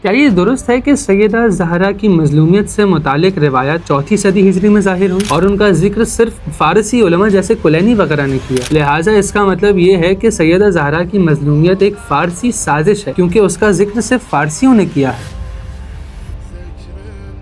کیا یہ درست ہے کہ سیدہ زہرا کی مظلومیت سے متعلق روایات 4 صدی ہجری میں ظاہر ہوئی اور ان کا ذکر صرف فارسی علماء جیسے کلینی وغیرہ نے کیا؟ لہٰذا اس کا مطلب یہ ہے کہ سیدہ زہرا کی مظلومیت ایک فارسی سازش ہے کیونکہ اس کا ذکر صرف فارسیوں نے کیا ہے۔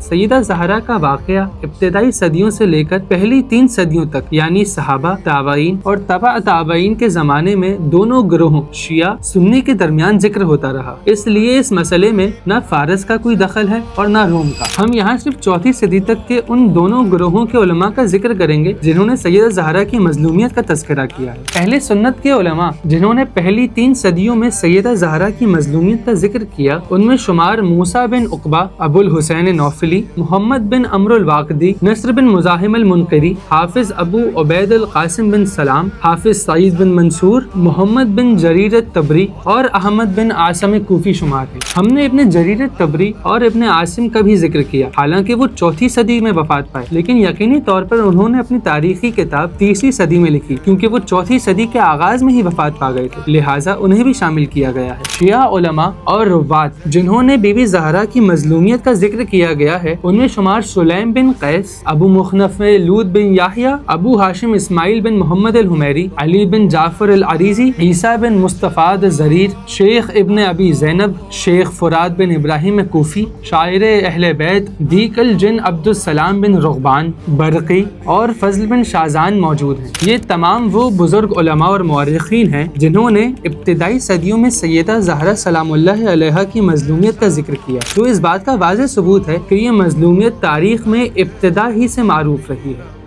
سیدہ زہرا کا واقعہ ابتدائی صدیوں سے لے کر پہلی 3 صدیوں تک یعنی صحابہ، تابعین اور تبع تابعین کے زمانے میں دونوں گروہوں شیعہ سنی کے درمیان ذکر ہوتا رہا۔ اس لیے اس مسئلے میں نہ فارس کا کوئی دخل ہے اور نہ روم کا۔ ہم یہاں صرف 4 صدی تک کے ان دونوں گروہوں کے علماء کا ذکر کریں گے جنہوں نے سیدہ زہرا کی مظلومیت کا تذکرہ کیا ہے۔ اہل سنت کے علماء جنہوں نے پہلی 3 صدیوں میں سیدہ زہرا کی مظلومیت کا ذکر کیا ان میں شمار موسیٰ بن عقبہ، ابو الحسین نوفلی، محمد بن عمرو الواقدی، نصر بن مزاحم المنقری، حافظ ابو عبید القاسم بن سلام، حافظ سعید بن منصور، محمد بن جریر الطبری اور احمد بن عاصم کوفی شمار ہیں۔ ہم نے ابن جریر الطبری اور ابن عاصم کا بھی ذکر کیا، حالانکہ وہ 4 صدی میں وفات پائے، لیکن یقینی طور پر انہوں نے اپنی تاریخی کتاب 3 صدی میں لکھی کیونکہ وہ 4 صدی کے آغاز میں ہی وفات پا گئے تھے، لہٰذا انہیں بھی شامل کیا گیا ہے۔ شیعہ علماء اور روات جنہوں نے بی بی زہرا کی مظلومیت کا ذکر کیا گیا ہے ان میں شمار سلیم بن قیس، ابو مخنف لود بن یحییٰ، ابو ہاشم اسماعیل بن محمد الحمیری، علی بن جعفر العریزی، عیسیٰ بن مصطفیٰ زریر، شیخ ابن ابی زینب، شیخ فرات بن ابراہیم کوفی، شاعر اہل بیت دیق الجن عبد السلام بن رغبان برقی اور فضل بن شازان موجود ہیں۔ یہ تمام وہ بزرگ علماء اور مورخین ہیں جنہوں نے ابتدائی صدیوں میں سیدہ زہرا سلام اللہ علیہا کی مظلومیت کا ذکر کیا، جو اس بات کا واضح ثبوت ہے کہ یہ مظلومیت تاریخ میں ابتدا ہی سے معروف رہی ہے۔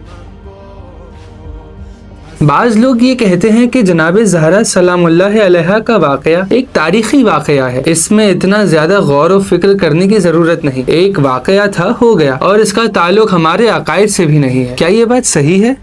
بعض لوگ یہ کہتے ہیں کہ جناب زہرا سلام اللہ علیہا کا واقعہ ایک تاریخی واقعہ ہے، اس میں اتنا زیادہ غور و فکر کرنے کی ضرورت نہیں، ایک واقعہ تھا، ہو گیا، اور اس کا تعلق ہمارے عقائد سے بھی نہیں ہے۔ کیا یہ بات صحیح ہے؟